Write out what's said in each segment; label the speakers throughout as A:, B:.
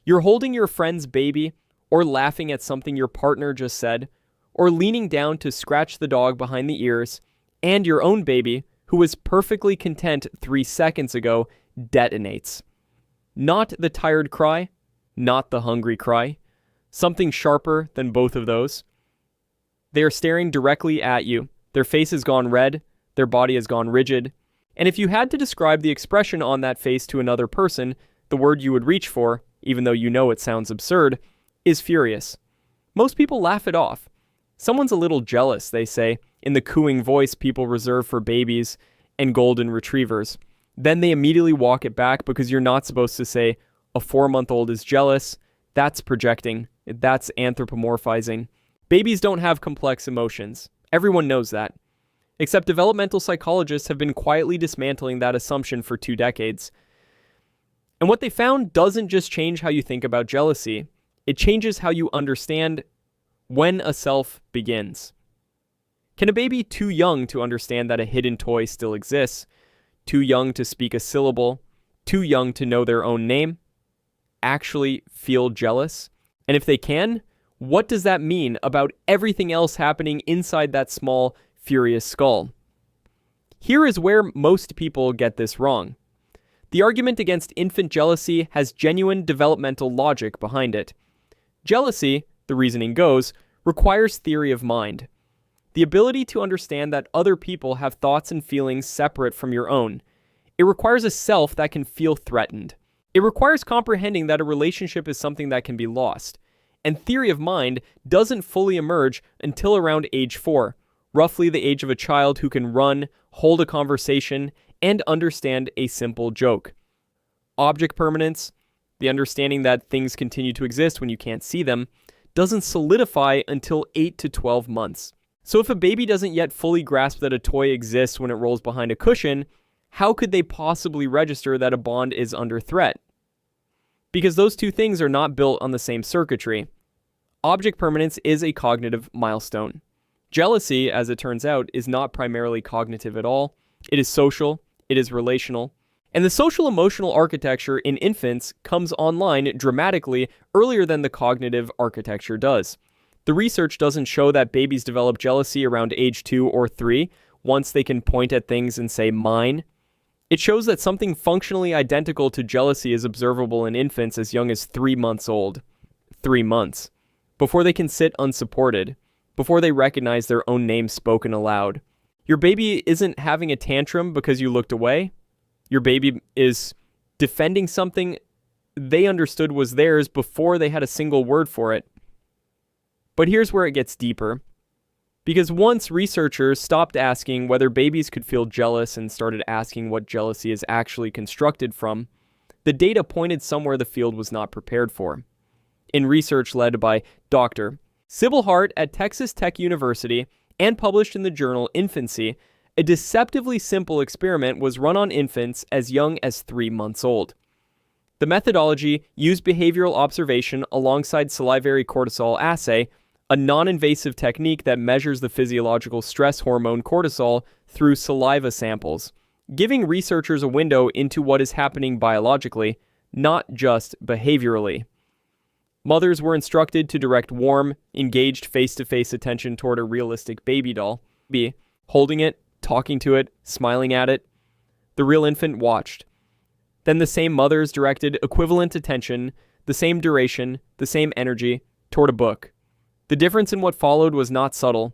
A: You're holding your friend's baby, or laughing at something your partner just said, or leaning down to scratch the dog behind the ears, and your own baby, who was perfectly content 3 seconds ago, detonates. Not the tired cry, not the hungry cry. Something sharper than both of those. They are staring directly at you. Their face has gone red, their body has gone rigid, and if you had to describe the expression on that face to another person, the word you would reach for, even though you know it sounds absurd, is furious. Most people laugh it off. Someone's a little jealous, they say, in the cooing voice people reserve for babies and golden retrievers. Then they immediately walk it back because you're not supposed to say, a 4-month-old is jealous. That's projecting. That's anthropomorphizing. Babies don't have complex emotions. Everyone knows that. Except developmental psychologists have been quietly dismantling that assumption for 2 decades. And what they found doesn't just change how you think about jealousy. It changes how you understand when a self begins. Can a baby too young to understand that a hidden toy still exists, too young to speak a syllable, too young to know their own name, actually feel jealous? And if they can, what does that mean about everything else happening inside that small, furious skull? Here is where most people get this wrong. The argument against infant jealousy has genuine developmental logic behind it. Jealousy, the reasoning goes, requires theory of mind. The ability to understand that other people have thoughts and feelings separate from your own. It requires a self that can feel threatened. It requires comprehending that a relationship is something that can be lost. And theory of mind doesn't fully emerge until around age 4, roughly the age of a child who can run, hold a conversation, and understand a simple joke. Object permanence, the understanding that things continue to exist when you can't see them, doesn't solidify until 8 to 12 months. So if a baby doesn't yet fully grasp that a toy exists when it rolls behind a cushion, how could they possibly register that a bond is under threat? Because those two things are not built on the same circuitry. Object permanence is a cognitive milestone. Jealousy, as it turns out, is not primarily cognitive at all. It is social, it is relational. And the social emotional architecture in infants comes online dramatically earlier than the cognitive architecture does. The research doesn't show that babies develop jealousy around age 2 or 3, once they can point at things and say, mine. It shows that something functionally identical to jealousy is observable in infants as young as 3 months old. 3 months. Before they can sit unsupported. Before they recognize their own name spoken aloud. Your baby isn't having a tantrum because you looked away. Your baby is defending something they understood was theirs before they had a single word for it. But here's where it gets deeper. Because once researchers stopped asking whether babies could feel jealous and started asking what jealousy is actually constructed from, the data pointed somewhere the field was not prepared for. In research led by Dr. Sybil Hart at Texas Tech University and published in the journal Infancy, a deceptively simple experiment was run on infants as young as 3 months old. The methodology used behavioral observation alongside salivary cortisol assay, a non-invasive technique that measures the physiological stress hormone cortisol through saliva samples, giving researchers a window into what is happening biologically, not just behaviorally. Mothers were instructed to direct warm, engaged face-to-face attention toward a realistic baby doll, holding it, talking to it, smiling at it. The real infant watched. Then the same mothers directed equivalent attention, the same duration, the same energy, toward a book. The difference in what followed was not subtle.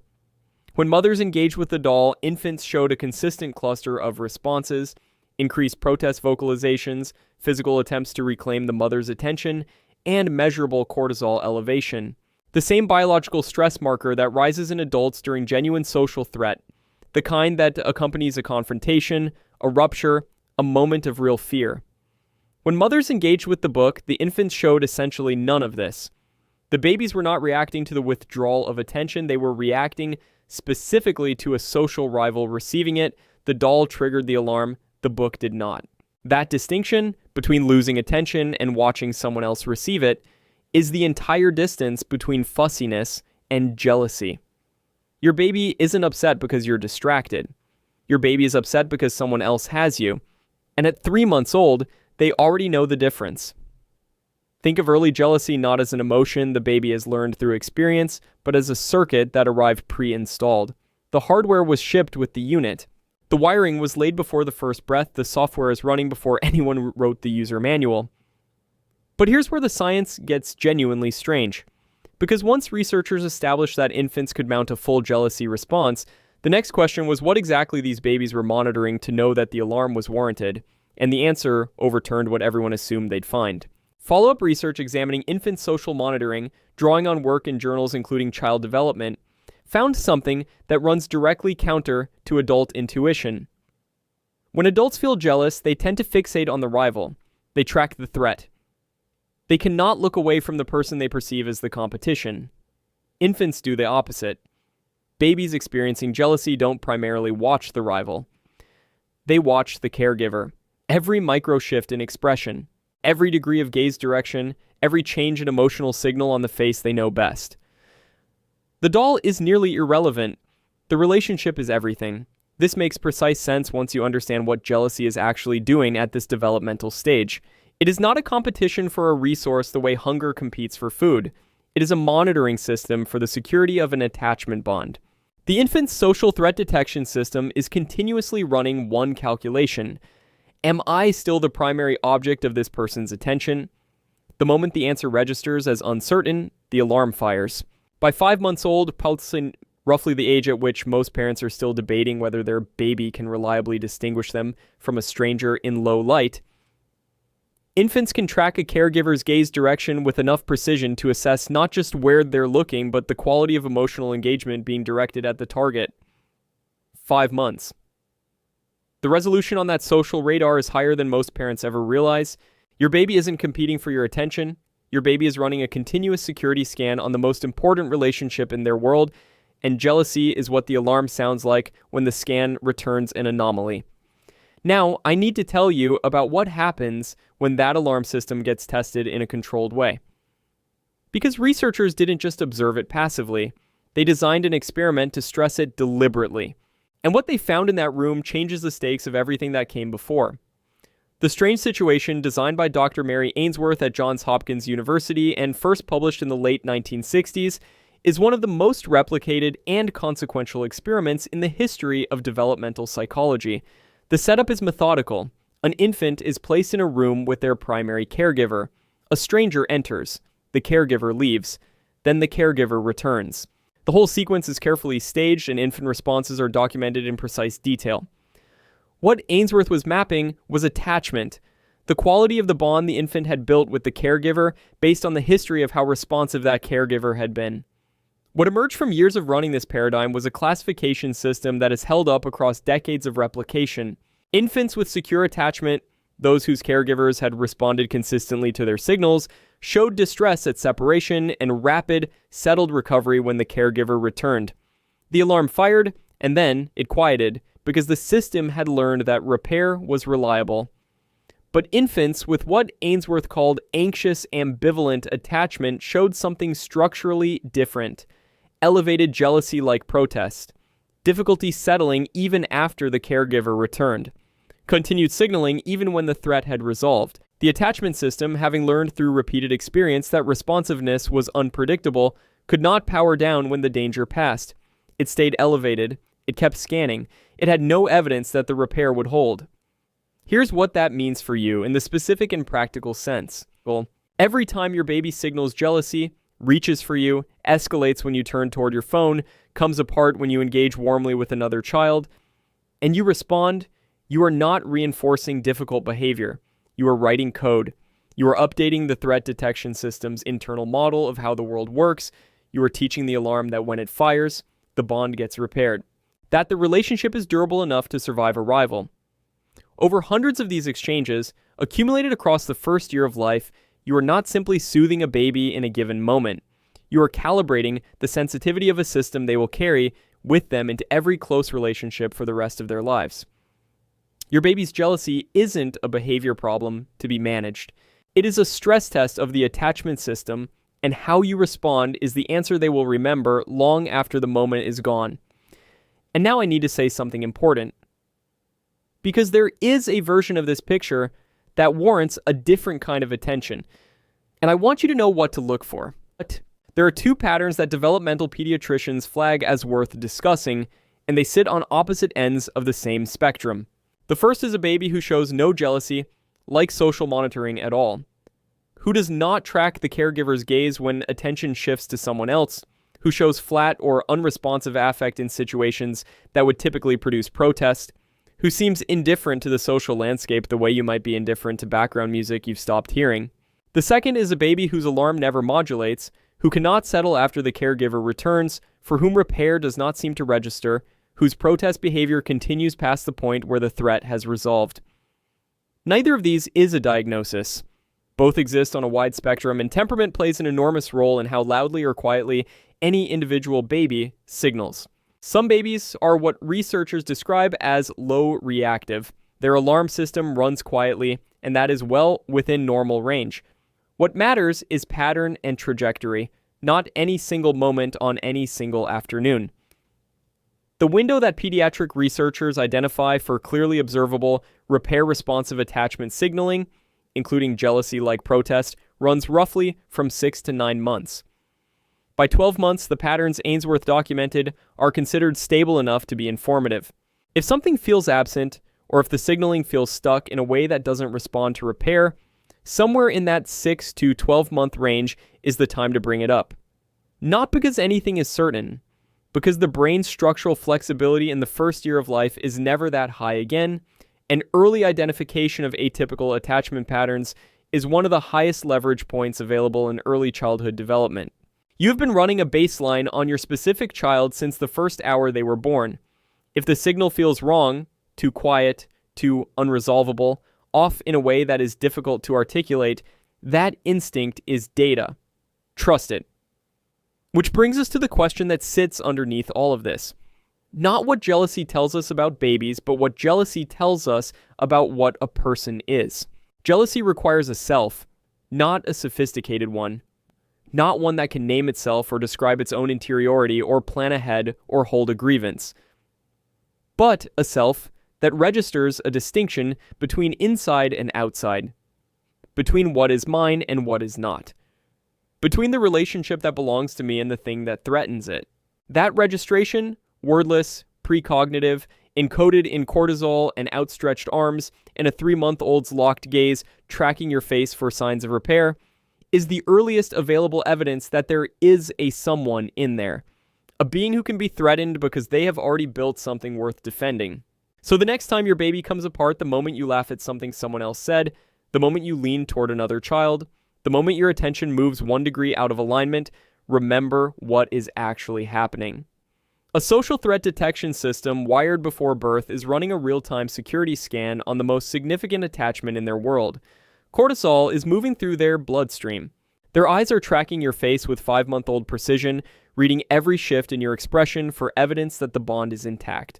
A: When mothers engaged with the doll, infants showed a consistent cluster of responses, increased protest vocalizations, physical attempts to reclaim the mother's attention, and measurable cortisol elevation. The same biological stress marker that rises in adults during genuine social threat, the kind that accompanies a confrontation, a rupture, a moment of real fear. When mothers engaged with the book, the infants showed essentially none of this. The babies were not reacting to the withdrawal of attention, they were reacting specifically to a social rival receiving it. The doll triggered the alarm, the book did not. That distinction between losing attention and watching someone else receive it is the entire distance between fussiness and jealousy. Your baby isn't upset because you're distracted. Your baby is upset because someone else has you. And at 3 months old, they already know the difference. Think of early jealousy not as an emotion the baby has learned through experience, but as a circuit that arrived pre-installed. The hardware was shipped with the unit. The wiring was laid before the first breath. The software is running before anyone wrote the user manual. But here's where the science gets genuinely strange. Because once researchers established that infants could mount a full jealousy response, the next question was what exactly these babies were monitoring to know that the alarm was warranted, and the answer overturned what everyone assumed they'd find. Follow-up research examining infant social monitoring, drawing on work in journals including child development, found something that runs directly counter to adult intuition. When adults feel jealous, they tend to fixate on the rival. They track the threat. They cannot look away from the person they perceive as the competition. Infants do the opposite. Babies experiencing jealousy don't primarily watch the rival. They watch the caregiver. Every micro shift in expression, every degree of gaze direction, every change in emotional signal on the face they know best. The doll is nearly irrelevant. The relationship is everything. This makes precise sense once you understand what jealousy is actually doing at this developmental stage. It is not a competition for a resource the way hunger competes for food. It is a monitoring system for the security of an attachment bond. The infant's social threat detection system is continuously running one calculation. Am I still the primary object of this person's attention? The moment the answer registers as uncertain, the alarm fires. By 5 months old, pulsing roughly the age at which most parents are still debating whether their baby can reliably distinguish them from a stranger in low light, infants can track a caregiver's gaze direction with enough precision to assess not just where they're looking, but the quality of emotional engagement being directed at the target. 5 months. The resolution on that social radar is higher than most parents ever realize. Your baby isn't competing for your attention. Your baby is running a continuous security scan on the most important relationship in their world, and jealousy is what the alarm sounds like when the scan returns an anomaly. Now, I need to tell you about what happens when that alarm system gets tested in a controlled way. Because researchers didn't just observe it passively, they designed an experiment to stress it deliberately. And what they found in that room changes the stakes of everything that came before. The strange situation, designed by Dr. Mary Ainsworth at Johns Hopkins University and first published in the late 1960s, is one of the most replicated and consequential experiments in the history of developmental psychology. The setup is methodical. An infant is placed in a room with their primary caregiver. A stranger enters. The caregiver leaves. Then the caregiver returns. The whole sequence is carefully staged, and infant responses are documented in precise detail. What Ainsworth was mapping was attachment, the quality of the bond the infant had built with the caregiver based on the history of how responsive that caregiver had been. What emerged from years of running this paradigm was a classification system that has held up across decades of replication. Infants with secure attachment, those whose caregivers had responded consistently to their signals, showed distress at separation and rapid, settled recovery when the caregiver returned. The alarm fired, and then it quieted, because the system had learned that repair was reliable. But infants with what Ainsworth called anxious ambivalent attachment showed something structurally different. Elevated jealousy-like protest. Difficulty settling even after the caregiver returned. Continued signaling even when the threat had resolved. The attachment system, having learned through repeated experience that responsiveness was unpredictable, could not power down when the danger passed. It stayed elevated. It kept scanning. It had no evidence that the repair would hold. Here's what that means for you in the specific and practical sense. Well, every time your baby signals jealousy, reaches for you, escalates when you turn toward your phone, comes apart when you engage warmly with another child, and you respond, you are not reinforcing difficult behavior. You are writing code. You are updating the threat detection system's internal model of how the world works. You are teaching the alarm that when it fires, the bond gets repaired. That the relationship is durable enough to survive a rival. Over hundreds of these exchanges, accumulated across the first year of life, you are not simply soothing a baby in a given moment. You are calibrating the sensitivity of a system they will carry with them into every close relationship for the rest of their lives. Your baby's jealousy isn't a behavior problem to be managed. It is a stress test of the attachment system, and how you respond is the answer they will remember long after the moment is gone. And now I need to say something important. Because there is a version of this picture that warrants a different kind of attention. And I want you to know what to look for. But there are two patterns that developmental pediatricians flag as worth discussing, and they sit on opposite ends of the same spectrum. The first is a baby who shows no jealousy, like social monitoring at all, who does not track the caregiver's gaze when attention shifts to someone else, who shows flat or unresponsive affect in situations that would typically produce protest, who seems indifferent to the social landscape the way you might be indifferent to background music you've stopped hearing. The second is a baby whose alarm never modulates, who cannot settle after the caregiver returns, for whom repair does not seem to register, whose protest behavior continues past the point where the threat has resolved. Neither of these is a diagnosis. Both exist on a wide spectrum, and temperament plays an enormous role in how loudly or quietly any individual baby signals. Some babies are what researchers describe as low reactive. Their alarm system runs quietly, and that is well within normal range. What matters is pattern and trajectory, not any single moment on any single afternoon. The window that pediatric researchers identify for clearly observable repair-responsive attachment signaling, including jealousy-like protest, runs roughly from 6 to 9 months. By 12 months, the patterns Ainsworth documented are considered stable enough to be informative. If something feels absent, or if the signaling feels stuck in a way that doesn't respond to repair, somewhere in that 6 to 12-month range is the time to bring it up. Not because anything is certain, because the brain's structural flexibility in the first year of life is never that high again, and early identification of atypical attachment patterns is one of the highest leverage points available in early childhood development. You've been running a baseline on your specific child since the first hour they were born. If the signal feels wrong, too quiet, too unresolvable, off in a way that is difficult to articulate, that instinct is data. Trust it. Which brings us to the question that sits underneath all of this. Not what jealousy tells us about babies, but what jealousy tells us about what a person is. Jealousy requires a self, not a sophisticated one. Not one that can name itself or describe its own interiority or plan ahead or hold a grievance. But a self that registers a distinction between inside and outside. Between what is mine and what is not. Between the relationship that belongs to me and the thing that threatens it. That registration, wordless, precognitive, encoded in cortisol and outstretched arms, and a 3-month-old's locked gaze tracking your face for signs of repair, is the earliest available evidence that there is a someone in there. A being who can be threatened because they have already built something worth defending. So the next time your baby comes apart, the moment you laugh at something someone else said, the moment you lean toward another child, the moment your attention moves 1 degree out of alignment, remember what is actually happening. A social threat detection system wired before birth is running a real-time security scan on the most significant attachment in their world. Cortisol is moving through their bloodstream. Their eyes are tracking your face with 5-month-old precision, reading every shift in your expression for evidence that the bond is intact.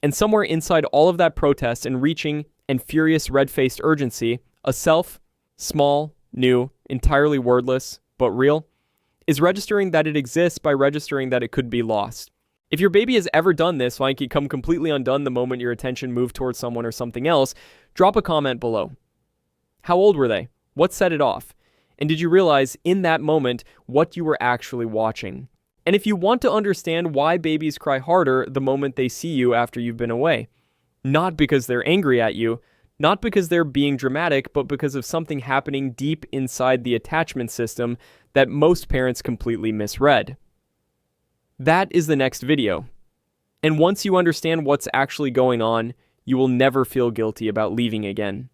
A: And somewhere inside all of that protest and reaching and furious red-faced urgency, a self, small, new, entirely wordless, but real, is registering that it exists by registering that it could be lost. If your baby has ever done this, like you come completely undone the moment your attention moved towards someone or something else, drop a comment below. How old were they? What set it off? And did you realize in that moment what you were actually watching? And if you want to understand why babies cry harder the moment they see you after you've been away, not because they're angry at you, not because they're being dramatic, but because of something happening deep inside the attachment system that most parents completely misread. That is the next video. And once you understand what's actually going on, you will never feel guilty about leaving again.